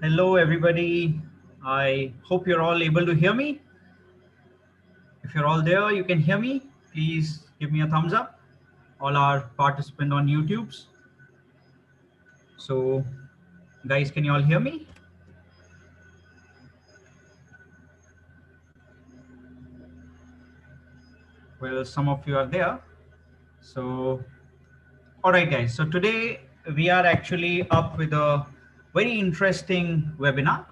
Hello, everybody. I hope you're all able to hear me. If you're all there, you can hear me. Please give me a thumbs up. All our participants on YouTube's. So, guys, can you all hear me? Well, some of you are there. So, all right, guys. So today we are actually up with a very interesting webinar.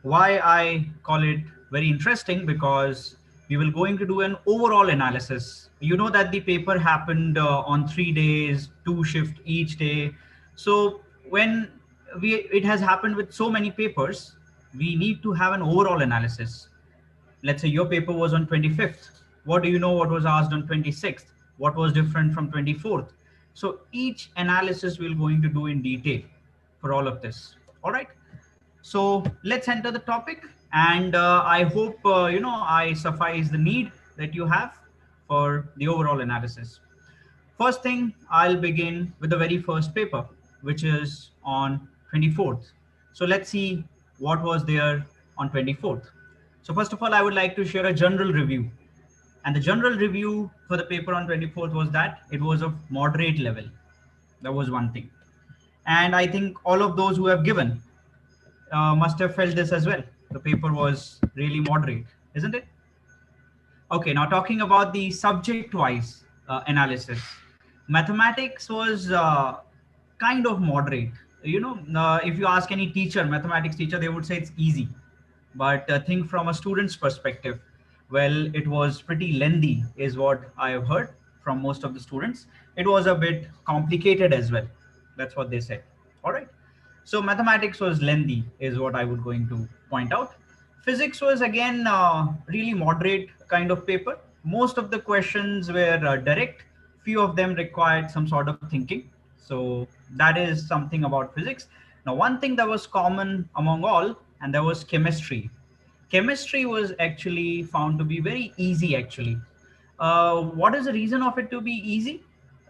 Why I call it very interesting? Because we will going to do an overall analysis. You know that the paper happened on 3 days, 2 shifts each day. So when it has happened with so many papers, we need to have an overall analysis. Let's say your paper was on 25th. What do you know what was asked on 26th? What was different from 24th? So each analysis we're going to do in detail for all of this. All right. So let's enter the topic, and I hope I suffice the need that you have for the overall analysis. First thing, I'll begin with the very first paper, which is on 24th. So let's see what was there on 24th. So first of all, I would like to share a general review. And the general review for the paper on 24th was that it was of moderate level. That was one thing. And I think all of those who have given must have felt this as well. The paper was really moderate, isn't it? Okay, now talking about the subject-wise analysis. Mathematics was kind of moderate. If you ask any teacher, mathematics teacher, they would say it's easy. But think from a student's perspective, well, it was pretty lengthy is what I have heard from most of the students. It was a bit complicated as well. That's what they said. All right. So mathematics was lengthy is what I would going to point out. Physics was again really moderate kind of paper. Most of the questions were direct. Few of them required some sort of thinking. So that is something about physics. Now, one thing that was common among all, and that was chemistry. Chemistry was actually found to be very easy actually. What is the reason of it to be easy?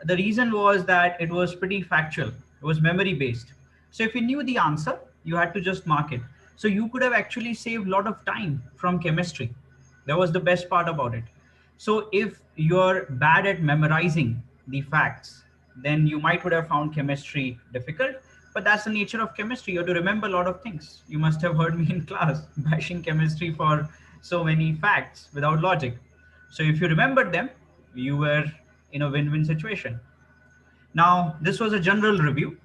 The reason was that it was pretty factual. It was memory based. So if you knew the answer, you had to just mark it. So you could have actually saved a lot of time from chemistry. That was the best part about it. So if you're bad at memorizing the facts, then you might would have found chemistry difficult. But that's the nature of chemistry. You have to remember a lot of things. You must have heard me in class bashing chemistry for so many facts without logic. So if you remembered them, you were in a win-win situation. Now, this was a general review.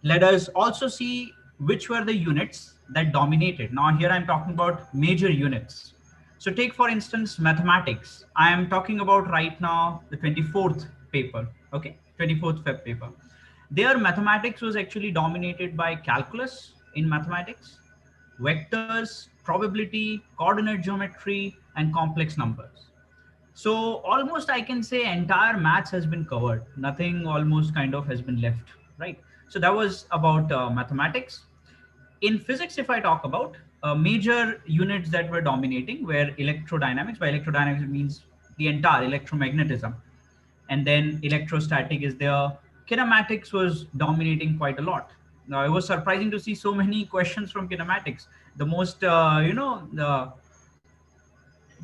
Let us also see which were the units that dominated. Now, here I'm talking about major units. So take, for instance, mathematics. I am talking about right now the 24th paper, okay, 24th Feb paper. Their mathematics was actually dominated by calculus in mathematics, vectors, probability, coordinate geometry, and complex numbers. So almost I can say entire maths has been covered. Nothing almost kind of has been left, right? So that was about mathematics. In physics, if I talk about major units that were dominating were electrodynamics. By electrodynamics, it means the entire electromagnetism. And then electrostatic is there. Kinematics was dominating quite a lot. Now, it was surprising to see so many questions from kinematics. The most, the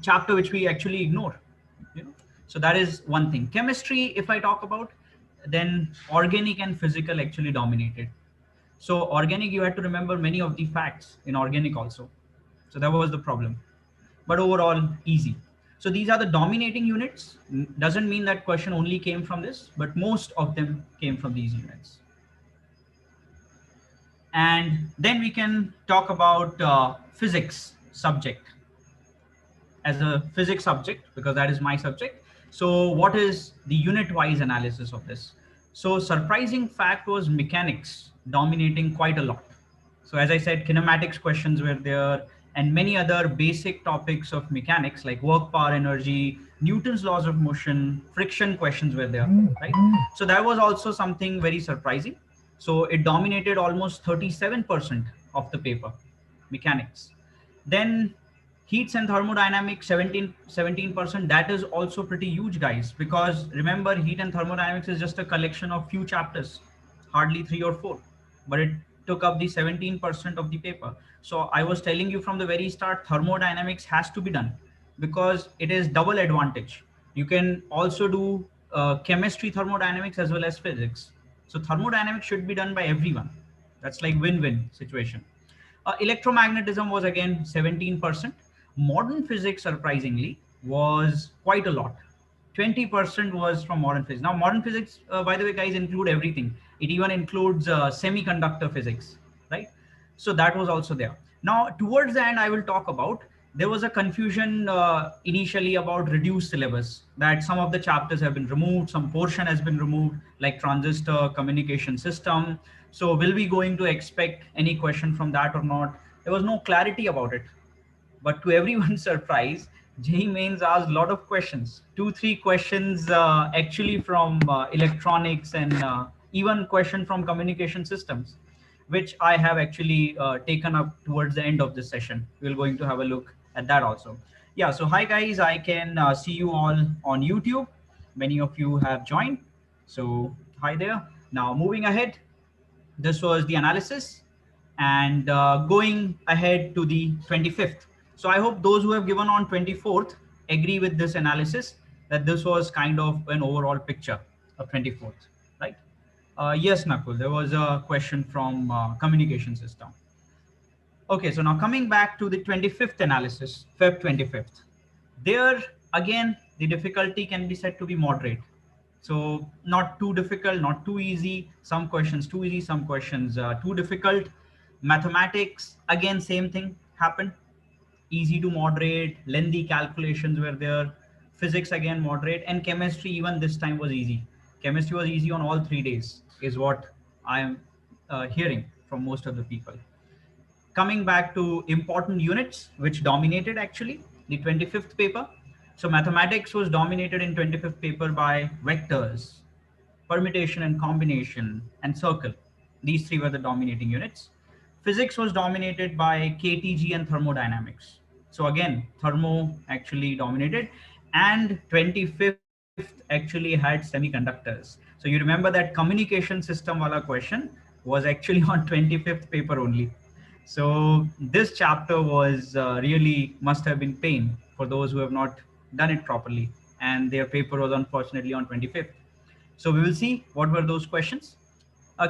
chapter which we actually ignore. So that is one thing. Chemistry, if I talk about, then organic and physical actually dominated. So organic, you had to remember many of the facts in organic also. So that was the problem. But overall, easy. So these are the dominating units. Doesn't mean that question only came from this, but most of them came from these units. And then we can talk about physics subject as a physics subject, because that is my subject. So what is the unit-wise analysis of this? So surprising fact was mechanics dominating quite a lot. So as I said, kinematics questions were there, and many other basic topics of mechanics like work, power, energy, Newton's laws of motion, friction questions were there, right? So that was also something very surprising. So it dominated almost 37% of the paper, mechanics. Then heats and thermodynamics, 17%. That is also pretty huge, guys, because remember, heat and thermodynamics is just a collection of few chapters, hardly 3 or 4, but it took up the 17% of the paper. So I was telling you from the very start, thermodynamics has to be done because it is double advantage. You can also do chemistry, thermodynamics, as well as physics. So thermodynamics should be done by everyone. That's like win-win situation. Electromagnetism was again 17%. Modern physics, surprisingly, was quite a lot. 20% was from modern physics. Now, modern physics, by the way, guys, include everything. It even includes semiconductor physics, right? So that was also there. Now, towards the end, I will talk about, there was a confusion initially about reduced syllabus, that some of the chapters have been removed, some portion has been removed, like transistor communication system. So will we going to expect any question from that or not? There was no clarity about it. But to everyone's surprise, JEE Mains asked a lot of questions, two, three questions actually from electronics and even question from communication systems, which I have actually taken up towards the end of this session. We're going to have a look at that also. Yeah, so hi guys, I can see you all on YouTube. Many of you have joined. So hi there. Now moving ahead, this was the analysis, and going ahead to the 25th. So I hope those who have given on 24th agree with this analysis, that this was kind of an overall picture of 24th, right? Yes, Nakul, there was a question from communication system. Okay, so now coming back to the 25th analysis, Feb 25th. There again, the difficulty can be said to be moderate. So not too difficult, not too easy. Some questions too easy, some questions too difficult. Mathematics, again, same thing happened. Easy to moderate, lengthy calculations were there. Physics again moderate, and chemistry even this time was easy. Chemistry was easy on all 3 days, is what I am hearing from most of the people. Coming back to important units, which dominated actually the 25th paper. So mathematics was dominated in 25th paper by vectors, permutation and combination, and circle. These three were the dominating units. Physics was dominated by KTG and thermodynamics. So again, thermo actually dominated, and 25th actually had semiconductors. So you remember that communication system wala question was actually on 25th paper only. So this chapter was really must have been pain for those who have not done it properly, and their paper was unfortunately on 25th. So we will see what were those questions.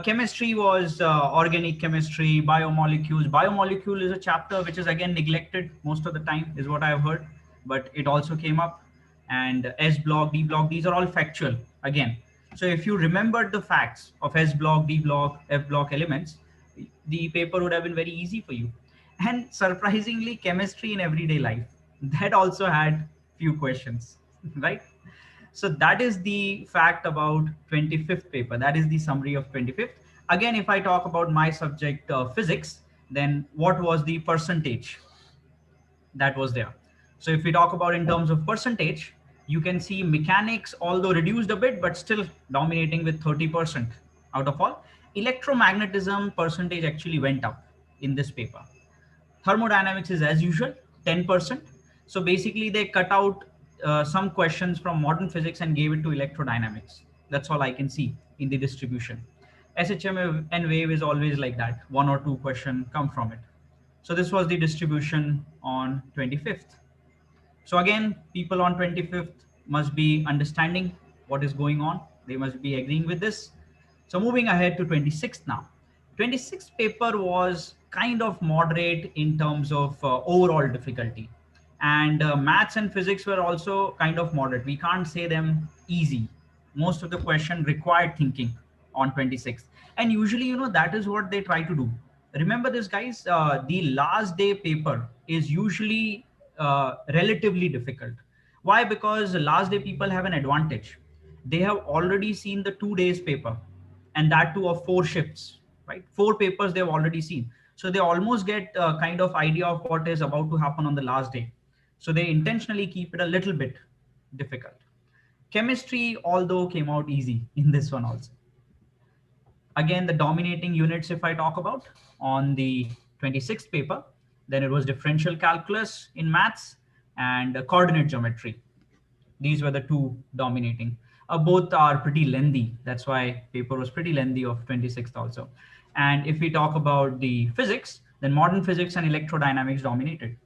Chemistry was organic chemistry, biomolecules. Biomolecule is a chapter which is again neglected most of the time, is what I have heard, but it also came up. And S block, D block, these are all factual again. So if you remembered the facts of S block, D block, F block elements, the paper would have been very easy for you. And surprisingly, chemistry in everyday life, that also had few questions, right? So that is the fact about 25th paper. That is the summary of 25th. Again, if I talk about my subject, physics, then what was the percentage that was there? So if we talk about in terms of percentage, you can see mechanics, although reduced a bit, but still dominating with 30% out of all. Electromagnetism percentage actually went up in this paper. Thermodynamics is as usual, 10%. So basically they cut out some questions from modern physics and gave it to electrodynamics. That's all I can see in the distribution. SHM and wave is always like that. One or two questions come from it. So this was the distribution on 25th. So again, people on 25th must be understanding what is going on. They must be agreeing with this. So moving ahead to 26th now. 26th paper was kind of moderate in terms of overall difficulty. And maths and physics were also kind of moderate. We can't say them easy. Most of the question required thinking on 26th. And usually, that is what they try to do. Remember this, guys, the last day paper is usually relatively difficult. Why? Because last day people have an advantage. They have already seen the 2 days paper, and that too of 4 shifts, right? 4 papers they've already seen. So they almost get a kind of idea of what is about to happen on the last day. So they intentionally keep it a little bit difficult. Chemistry, although, came out easy in this one also. Again, the dominating units, if I talk about on the 26th paper, then it was differential calculus in maths and coordinate geometry. These were the two dominating. Both are pretty lengthy. That's why paper was pretty lengthy of 26th also. And if we talk about the physics, then modern physics and electrodynamics dominated.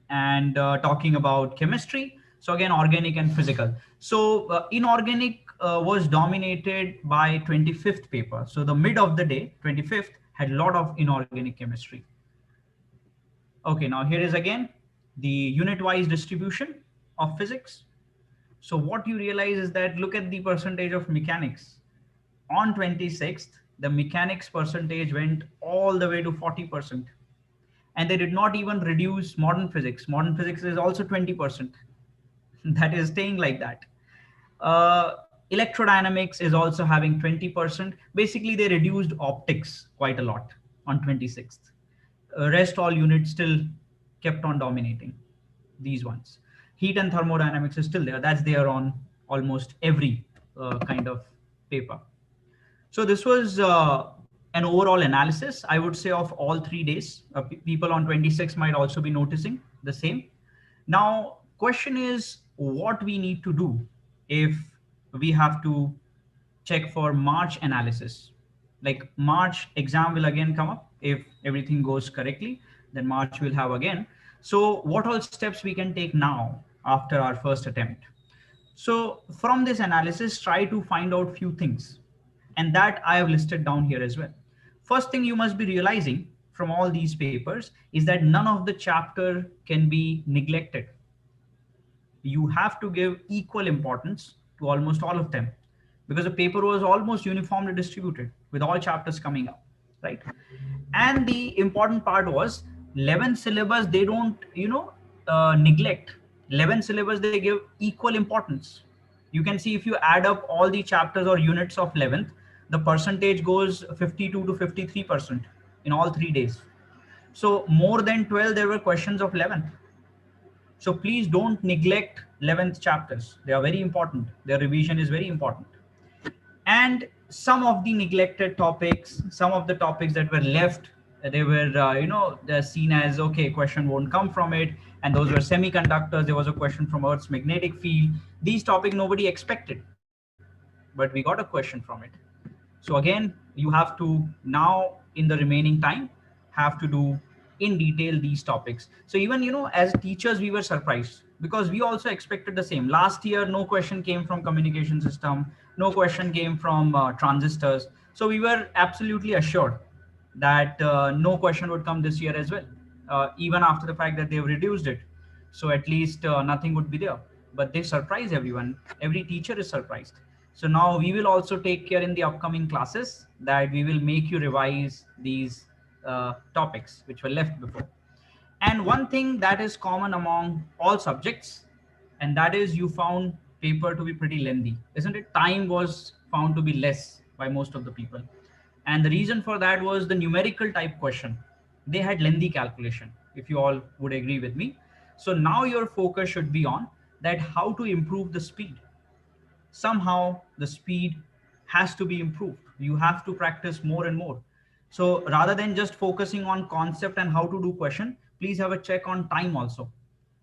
And talking about chemistry, so again, organic and physical. So inorganic was dominated by 25th paper. So the mid of the day, 25th, had a lot of inorganic chemistry. Okay, now here is again the unit-wise distribution of physics. So what you realize is that look at the percentage of mechanics. On 26th, the mechanics percentage went all the way to 40%. And they did not even reduce modern physics. Modern physics is also 20%. That is staying like that. Electrodynamics is also having 20%. Basically, they reduced optics quite a lot on 26th. Rest all units still kept on dominating these ones. Heat and thermodynamics is still there. That's there on almost every kind of paper. So this was an overall analysis, I would say, of all 3 days. People on 26 might also be noticing the same. Now, question is what we need to do if we have to check for March analysis. Like March exam will again come up. If everything goes correctly, then March will have again. So what all steps we can take now after our first attempt? So from this analysis, try to find out few things, and that I have listed down here as well. First thing you must be realizing from all these papers is that none of the chapter can be neglected. You have to give equal importance to almost all of them because the paper was almost uniformly distributed with all chapters coming up, right? And the important part was 11 syllabus, they don't, neglect. 11 syllabus, they give equal importance. You can see if you add up all the chapters or units of 11th, the percentage goes 52 to 53% in all 3 days. So more than 12, there were questions of 11th. So please don't neglect 11th chapters. They are very important. Their revision is very important. And some of the neglected topics, some of the topics that were left, they were, they're seen as, okay, question won't come from it. And those were semiconductors. There was a question from Earth's magnetic field. These topics nobody expected, but we got a question from it. So again, you have to now in the remaining time have to do in detail these topics. So even, as teachers, we were surprised because we also expected the same. Last year, no question came from communication system. No question came from transistors. So we were absolutely assured that no question would come this year as well, even after the fact that they've reduced it. So at least nothing would be there. But they surprise everyone. Every teacher is surprised. So now we will also take care in the upcoming classes that we will make you revise these topics which were left before. And one thing that is common among all subjects, and that is you found paper to be pretty lengthy, isn't it? Time was found to be less by most of the people. And the reason for that was the numerical type question. They had lengthy calculation, if you all would agree with me. So now your focus should be on that how to improve the speed. Somehow the speed has to be improved. You have to practice more and more. So rather than just focusing on concept and how to do question, please have a check on time also.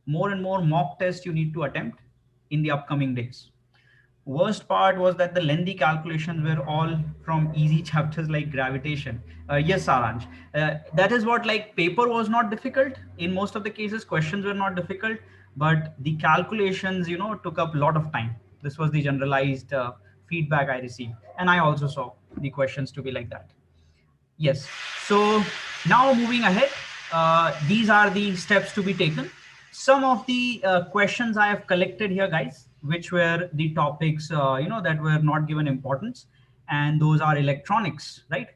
More and more mock tests you need to attempt in the upcoming days. Worst part was that the lengthy calculations were all from easy chapters like gravitation. Yes, Saransh, that is what, like, paper was not difficult in most of the cases, questions were not difficult, but the calculations, took up a lot of time. This was the generalized feedback I received, and I also saw the questions to be like that. Yes. So now moving ahead, these are the steps to be taken. Some of the questions I have collected here, guys, which were the topics, that were not given importance, and those are electronics, right?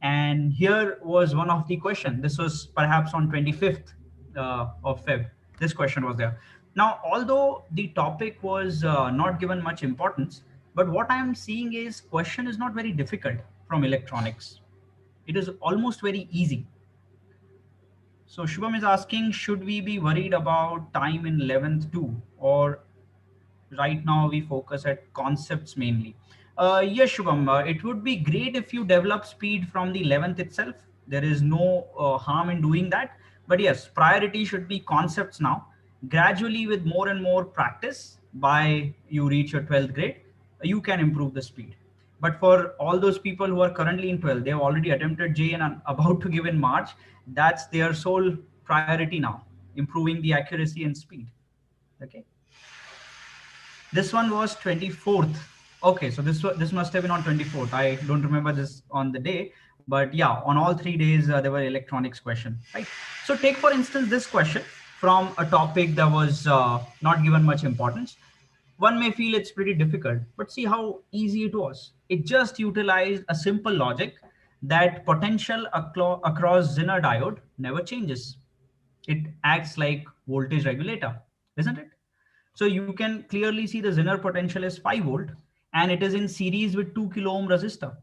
And here was one of the question. This was perhaps on 25th of Feb. This question was there. Now, although the topic was not given much importance, but what I am seeing is question is not very difficult from electronics. It is almost very easy. So Shubham is asking, should we be worried about time in 11th too? Or right now we focus at concepts mainly? Yes, Shubham, it would be great if you develop speed from the 11th itself. There is no harm in doing that. But yes, priority should be concepts now. Gradually, with more and more practice, by you reach your 12th grade, you can improve the speed. But for all those people who are currently in 12, they have already attempted JEE and are about to give in March. That's their sole priority now, improving the accuracy and speed. Okay. This one was 24th. Okay, so this must have been on 24th. I don't remember this on the day, but yeah, on all 3 days there were electronics question, right? So take for instance this question from a topic that was not given much importance. One may feel it's pretty difficult, but see how easy it was. It just utilized a simple logic that potential across Zener diode never changes. It acts like voltage regulator, isn't it? So you can clearly see the Zener potential is 5 volt and it is in series with 2 kilo ohm resistor.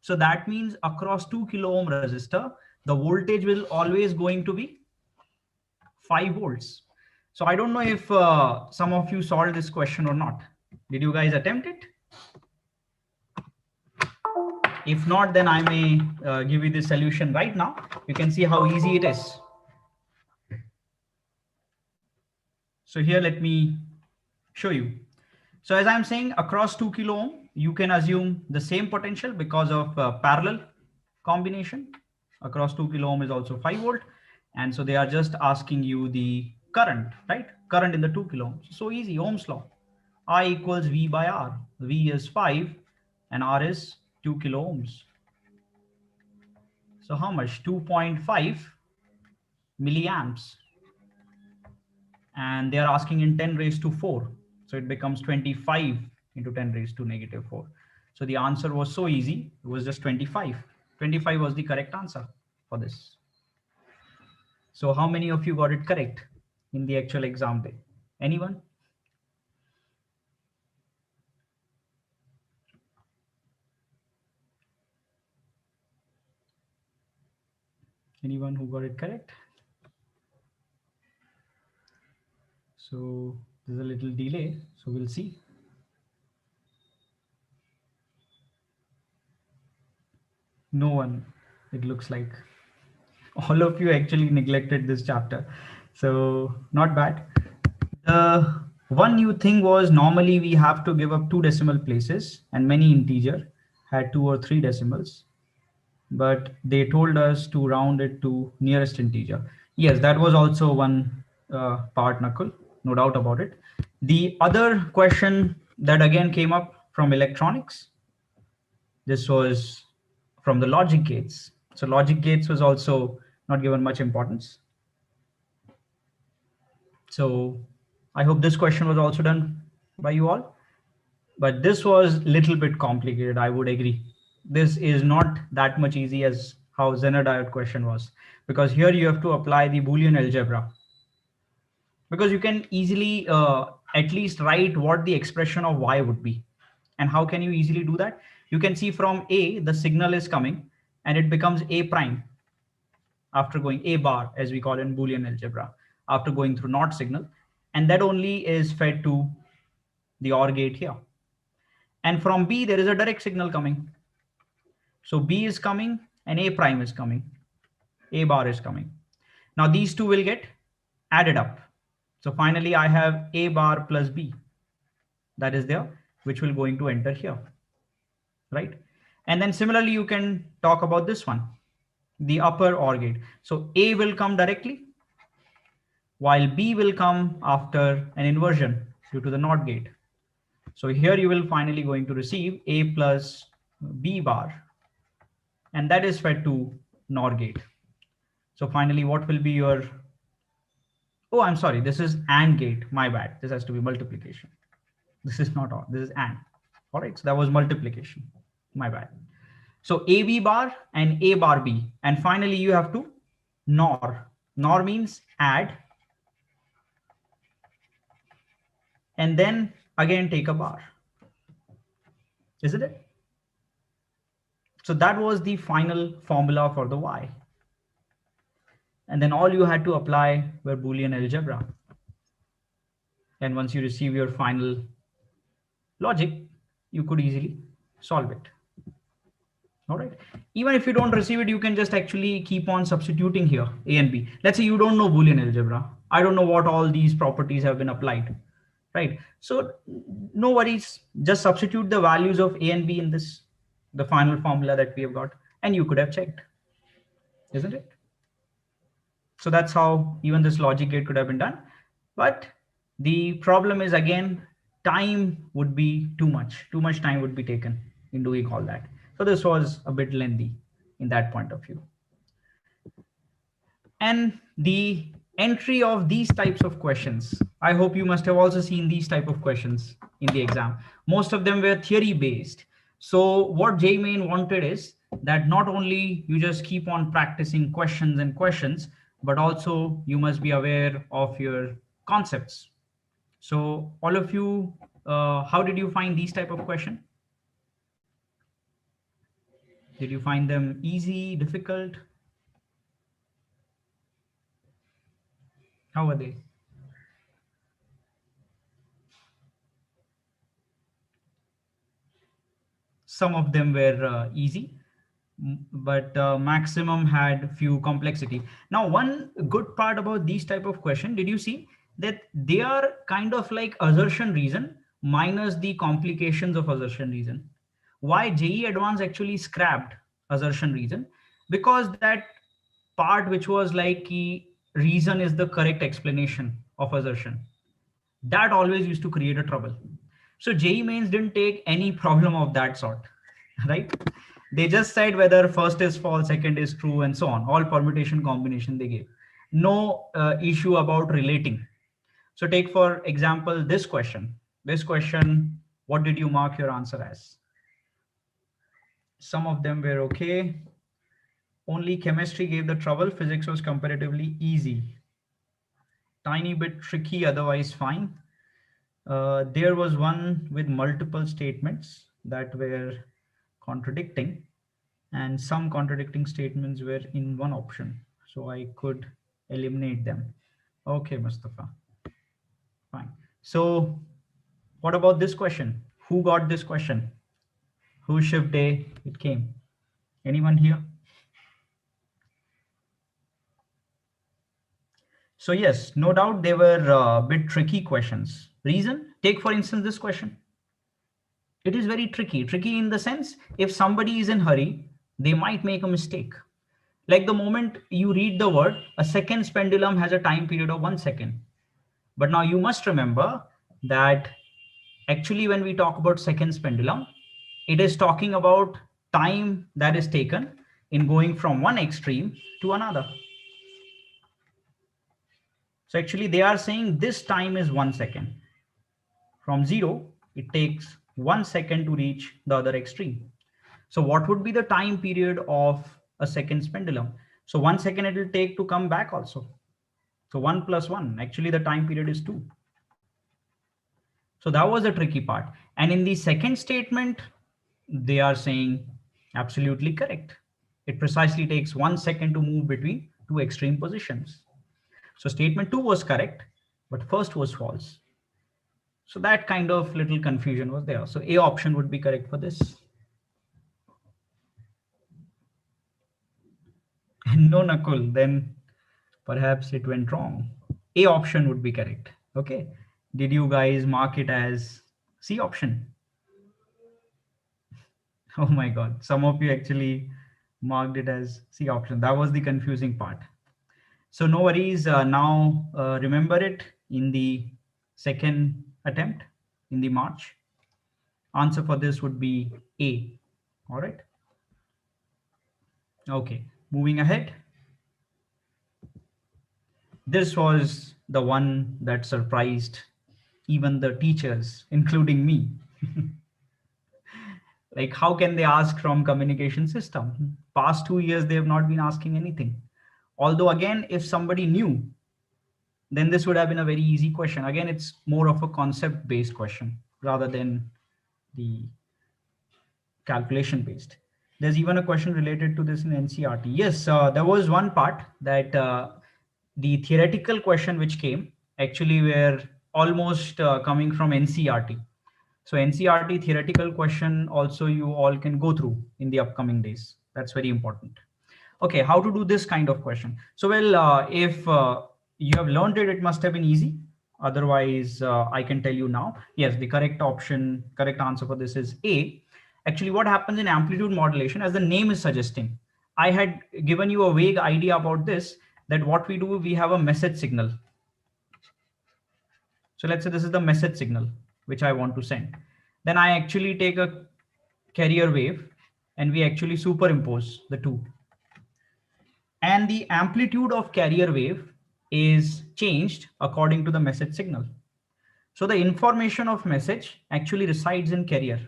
So that means across 2 kilo ohm resistor, the voltage will always going to be 5 volts. So I don't know if some of you solved this question or not. Did you guys attempt it? If not, then I may give you the solution right now. You can see how easy it is. So here, let me show you. So as I'm saying, across 2 kilo ohm, you can assume the same potential because of parallel combination. Across 2 kilo ohm is also 5 volt. And so they are just asking you the current, right? Current in the 2 kilo ohm. So easy, Ohm's law. I equals V by R. V is 5 and R is 2 kilo ohms. So how much? 2.5 milliamps. And they are asking in 10 raised to 4. So it becomes 25 into 10 raised to negative 4. So the answer was so easy. It was just 25. 25 was the correct answer for this. So how many of you got it correct in the actual exam day? Anyone? Anyone who got it correct? So there's a little delay, so we'll see. No one, it looks like. All of you actually neglected this chapter. So not bad. The one new thing was normally we have to give up 2 decimal places and many integer had 2 or 3 decimals. But they told us to round it to nearest integer. Yes, that was also one part, Nakul, no doubt about it. The other question that again came up from electronics, this was from the logic gates. So logic gates was also not given much importance. So I hope this question was also done by you all, but this was a little bit complicated, I would agree. This is not that much easy as how Zener diode question was, because here you have to apply the Boolean algebra, because you can easily at least write what the expression of Y would be. And how can you easily do that? You can see from A, the signal is coming and it becomes A prime after going A bar, as we call in Boolean algebra, after going through NOT signal. And that only is fed to the OR gate here. And from B, there is a direct signal coming. So B is coming and A prime is coming. A bar is coming. Now these two will get added up. So finally I have A bar plus B. That is there, which will going to enter here, right? And then similarly, you can talk about this one, the upper OR gate. So A will come directly, while B will come after an inversion due to the NOT gate. So here you will finally going to receive A plus B bar, and that is fed to NOR gate. So finally, what will be your, oh, I'm sorry, this is AND gate, my bad. This has to be multiplication. This is not OR, this is AND. All right, so that was multiplication, my bad. So AB bar and A bar B, and finally you have to NOR. NOR means add, and then again take a bar, isn't it? So that was the final formula for the Y. And then all you had to apply were Boolean algebra. And once you receive your final logic, you could easily solve it. All right. Even if you don't receive it, you can just actually keep on substituting here, A and B. Let's say you don't know Boolean algebra. I don't know what all these properties have been applied. right? So no worries, just substitute the values of A and B in this, the final formula that we have got, and you could have checked, isn't it? So that's how even this logic gate could have been done. But the problem is, again, time would be too much time would be taken in doing all that. So this was a bit lengthy in that point of view. And the entry of these types of questions, I hope you must have also seen these type of questions in the exam. Most of them were theory based. So what JEE Main wanted is that not only you just keep on practicing questions and questions, but also you must be aware of your concepts. So all of you, how did you find these type of question? Did you find them easy, difficult? How are they? Some of them were easy, but maximum had few complexity. Now, one good part about these type of question, did you see that they are kind of like assertion reason minus the complications of assertion reason? Why JEE Advanced actually scrapped assertion reason? Because that part which was like key reason is the correct explanation of assertion, that always used to create a trouble. So JEE Mains didn't take any problem of that sort, right? They just said whether first is false, second is true, and so on. All permutation combination they gave. No issue about relating. So take for example this question. This question, what did you mark your answer as? Some of them were okay. Only chemistry gave the trouble. Physics was comparatively easy. Tiny bit tricky, otherwise fine. There was one with multiple statements that were contradicting, and some contradicting statements were in one option. So I could eliminate them. Okay, Mustafa. Fine. So what about this question? Who got this question? Whose shift day it came? Anyone here? So yes, no doubt they were a bit tricky questions. Reason? Take for instance this question. It is very tricky in the sense if somebody is in hurry, they might make a mistake. Like the moment you read the word, a seconds pendulum has a time period of 1 second. But now you must remember that actually when we talk about seconds pendulum, it is talking about time that is taken in going from one extreme to another. So actually they are saying this time is 1 second. From zero, it takes 1 second to reach the other extreme. So what would be the time period of a seconds pendulum? So 1 second it will take to come back also. So 1 plus 1, actually the time period is 2. So that was the tricky part. And in the second statement, they are saying absolutely correct. It precisely takes 1 second to move between two extreme positions. So statement 2 was correct, but first was false. So that kind of little confusion was there. So A option would be correct for this. No, Nakul, then perhaps it went wrong. A option would be correct. Okay. Did you guys mark it as C option? Oh my God. Some of you actually marked it as C option. That was the confusing part. So no worries. Now remember it in the second attempt in the March. Answer for this would be A. All right. Okay. Moving ahead. This was the one that surprised even the teachers, including me. Like, how can they ask from communication system? Past 2 years, they have not been asking anything. Although again, if somebody knew, then this would have been a very easy question. Again, it's more of a concept based question rather than the calculation based. There's even a question related to this in NCRT. Yes, there was one part that the theoretical question which came actually were almost coming from NCRT. So NCRT theoretical question also you all can go through in the upcoming days. That's very important. Okay, how to do this kind of question? So well, if you have learned it, it must have been easy. Otherwise, I can tell you now. Yes, the correct answer for this is A. Actually, what happens in amplitude modulation, as the name is suggesting, I had given you a vague idea about this, that what we do, we have a message signal. So let's say this is the message signal which I want to send. Then I actually take a carrier wave and we actually superimpose the two. And the amplitude of carrier wave is changed according to the message signal. So the information of message actually resides in carrier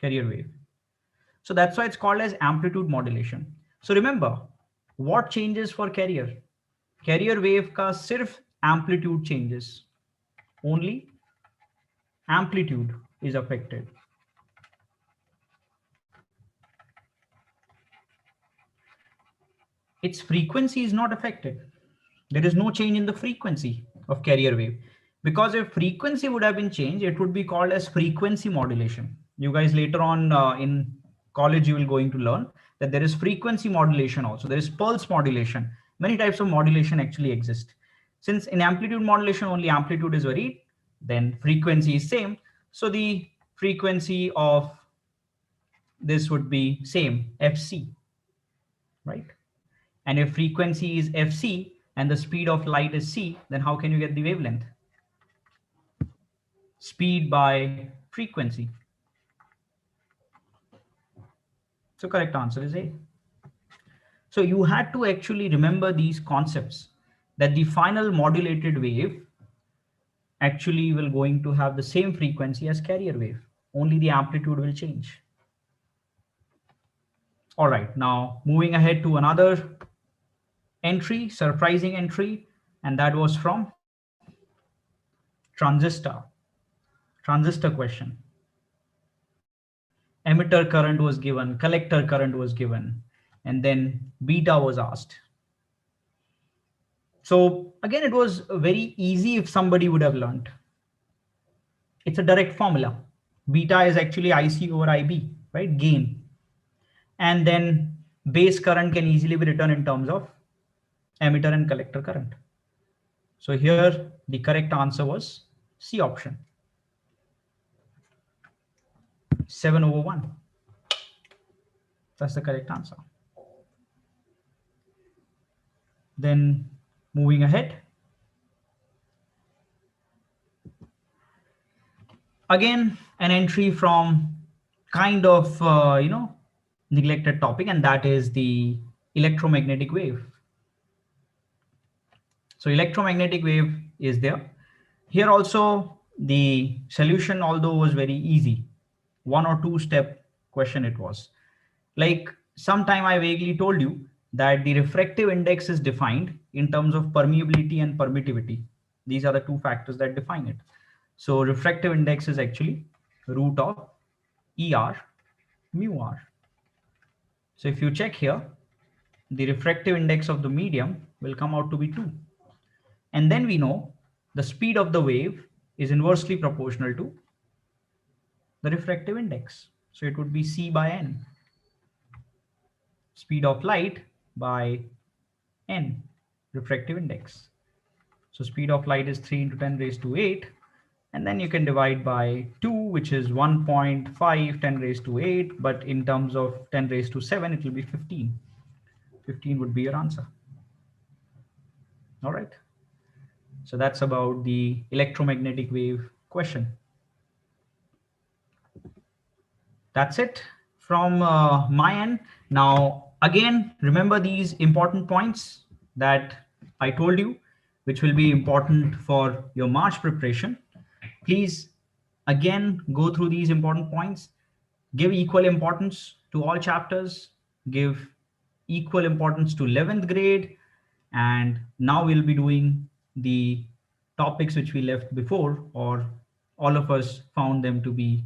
wave. So that's why it's called as amplitude modulation. So remember, what changes for carrier? Carrier wave ka sirf amplitude changes. Only amplitude is affected. Its frequency is not affected. There is no change in the frequency of carrier wave, because if frequency would have been changed, it would be called as frequency modulation. You guys later on in college, you will going to learn that there is frequency modulation also. There is pulse modulation. Many types of modulation actually exist. Since in amplitude modulation, only amplitude is varied, then frequency is same. So the frequency of this would be same, FC, right? And if frequency is FC and the speed of light is c, then how can you get the wavelength? Speed by frequency. So correct answer is A. So you had to actually remember these concepts, that the final modulated wave actually will going to have the same frequency as carrier wave. Only the amplitude will change. All right, now moving ahead to another entry, surprising entry, and that was from transistor question. Emitter current was given, collector current was given, and then beta was asked. So again, it was very easy if somebody would have learned. It's a direct formula. Beta is actually IC over IB, right? Gain. And then base current can easily be written in terms of emitter and collector current. So here the correct answer was C option. 7/1. That's the correct answer. Then moving ahead. Again, an entry from kind of, neglected topic, and that is the electromagnetic wave. So electromagnetic wave is there. Here also the solution, although was very easy, 1 or 2 step question it was. Like sometime I vaguely told you that the refractive index is defined in terms of permeability and permittivity. These are the two factors that define it. So refractive index is actually root of ER mu R. So if you check here, the refractive index of the medium will come out to be 2. And then we know the speed of the wave is inversely proportional to the refractive index. So it would be C by N. Speed of light by N, refractive index. So speed of light is 3 into 10 raised to 8. And then you can divide by 2, which is 1.5, 10 raised to 8. But in terms of 10 raised to 7, it will be 15. 15 would be your answer. All right. So that's about the electromagnetic wave question. That's it from my end. Now, again, remember these important points that I told you, which will be important for your March preparation. Please, again, go through these important points. Give equal importance to all chapters. Give equal importance to 11th grade. And now we'll be doing the topics which we left before, or all of us found them to be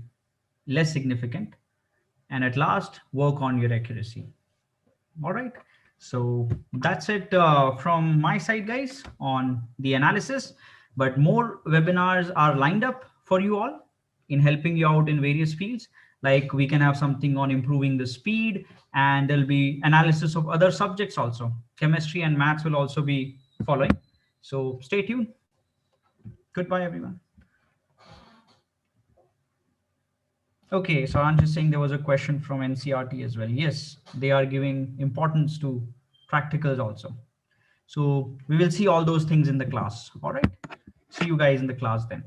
less significant. And at last, work on your accuracy. All right. So that's it from my side, guys, on the analysis. But more webinars are lined up for you all in helping you out in various fields. Like we can have something on improving the speed, and there'll be analysis of other subjects also. Chemistry and maths will also be following. So stay tuned. Goodbye, everyone. Okay, so I'm just saying there was a question from NCRT as well. Yes, they are giving importance to practicals also. So we will see all those things in the class. All right. See you guys in the class then.